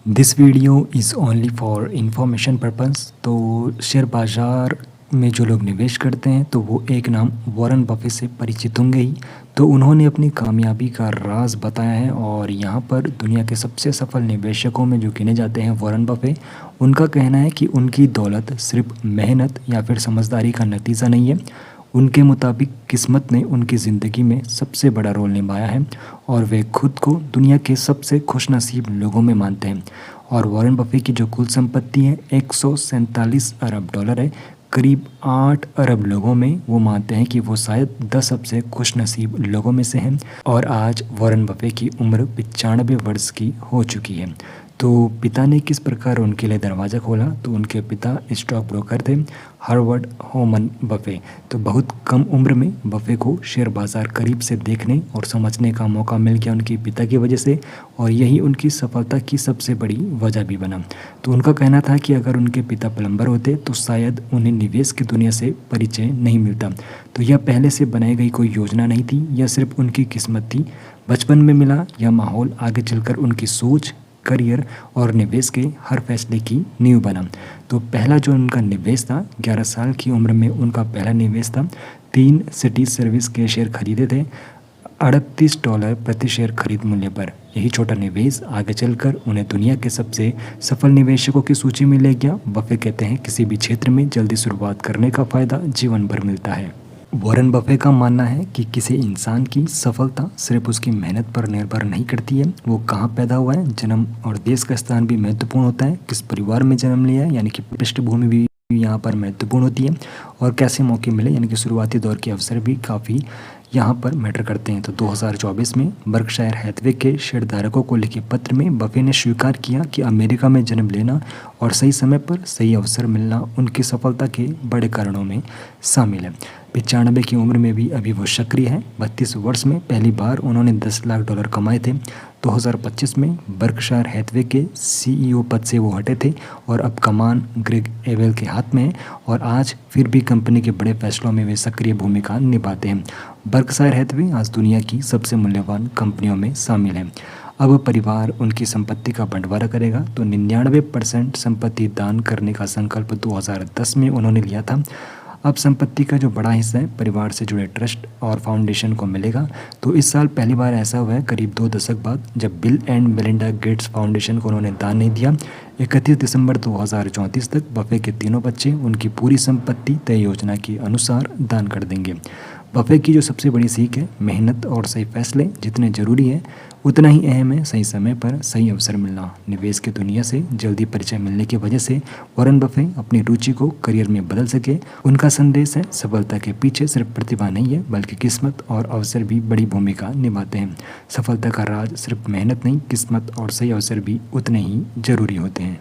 This video is only for information purpose. तो share बाज़ार में जो लोग निवेश करते हैं तो वो एक नाम वॉरेन बफे से परिचित होंगे ही। तो उन्होंने अपनी कामयाबी का राज बताया है और यहाँ पर दुनिया के सबसे सफल निवेशकों में जो गिने जाते हैं वॉरेन बफे, उनका कहना है कि उनकी दौलत सिर्फ मेहनत या फिर समझदारी का नतीजा नहीं है। उनके मुताबिक किस्मत ने उनकी ज़िंदगी में सबसे बड़ा रोल निभाया है और वे खुद को दुनिया के सबसे खुशनसीब लोगों में मानते हैं। और वॉरेन बफे की जो कुल संपत्ति है 147 अरब डॉलर है। करीब 8 अरब लोगों में वो मानते हैं कि वो शायद 10 सबसे खुशनसीब लोगों में से हैं। और आज वॉरेन बफे की उम्र 95 वर्ष की हो चुकी है। तो पिता ने किस प्रकार उनके लिए दरवाज़ा खोला, तो उनके पिता स्टॉक ब्रोकर थे, हार्वर्ड होमन बफे। तो बहुत कम उम्र में बफे को शेयर बाज़ार करीब से देखने और समझने का मौका मिल गया उनके पिता की वजह से, और यही उनकी सफलता की सबसे बड़ी वजह भी बना। तो उनका कहना था कि अगर उनके पिता प्लम्बर होते तो शायद उन्हें निवेश की दुनिया से परिचय नहीं मिलता। तो यह पहले से बनाई गई कोई योजना नहीं थी, यह सिर्फ उनकी किस्मत थी। बचपन में मिला यह माहौल आगे चलकर उनकी सोच, करियर और निवेश के हर फैसले की नींव बना। तो पहला जो उनका निवेश था, 11 साल की उम्र में उनका पहला निवेश था। 3 सिटी सर्विस के शेयर खरीदे थे $38 प्रति शेयर खरीद मूल्य पर। यही छोटा निवेश आगे चलकर उन्हें दुनिया के सबसे सफल निवेशकों की सूची में ले गया। बफे कहते हैं किसी भी क्षेत्र में जल्दी शुरुआत करने का फ़ायदा जीवन भर मिलता है। वॉरेन बफे का मानना है कि किसी इंसान की सफलता सिर्फ उसकी मेहनत पर निर्भर नहीं करती है, वो कहाँ पैदा हुआ है, जन्म और देश का स्थान भी महत्वपूर्ण होता है। किस परिवार में जन्म लिया है, यानी कि पृष्ठभूमि भी यहाँ पर महत्वपूर्ण होती है। और कैसे मौके मिले, यानी कि शुरुआती दौर के अवसर भी काफ़ी यहाँ पर मैटर करते हैं। तो 2024 में बर्कशायर हैथवे के शेयरधारकों को लिखे पत्र में बफे ने स्वीकार किया कि अमेरिका में जन्म लेना और सही समय पर सही अवसर मिलना उनकी सफलता के बड़े कारणों में शामिल है। 95 की उम्र में भी अभी वो सक्रिय है। 32 वर्ष में पहली बार उन्होंने $10 लाख कमाए थे। 2025 में बर्कशायर हैथवे के CEO पद से वो हटे थे और अब कमान ग्रेग एवेल के हाथ में है। और आज फिर भी कंपनी के बड़े फैसलों में वे सक्रिय भूमिका निभाते हैं। बर्कशायर हैथवे आज दुनिया की सबसे मूल्यवान कंपनियों में शामिल है। अब परिवार उनकी संपत्ति का बंटवारा करेगा। तो 99% संपत्ति दान करने का संकल्प 2010 में उन्होंने लिया था। अब संपत्ति का जो बड़ा हिस्सा है परिवार से जुड़े ट्रस्ट और फाउंडेशन को मिलेगा। तो इस साल पहली बार ऐसा हुआ है करीब 2 दशक बाद, जब bill and Melinda Gates foundation को उन्होंने दान नहीं दिया। 31 दिसंबर 2034 तक बफे के तीनों बच्चे उनकी पूरी संपत्ति तय योजना के अनुसार दान कर देंगे। बफे की जो सबसे बड़ी सीख है, मेहनत और सही फैसले जितने ज़रूरी है उतना ही अहम है सही समय पर सही अवसर मिलना। निवेश की दुनिया से जल्दी परिचय मिलने की वजह से वॉरेन बफे अपनी रुचि को करियर में बदल सके। उनका संदेश है, सफलता के पीछे सिर्फ प्रतिभा नहीं है बल्कि किस्मत और अवसर भी बड़ी भूमिका निभाते हैं। सफलता का राज सिर्फ मेहनत नहीं, किस्मत और सही अवसर भी उतने ही ज़रूरी होते हैं।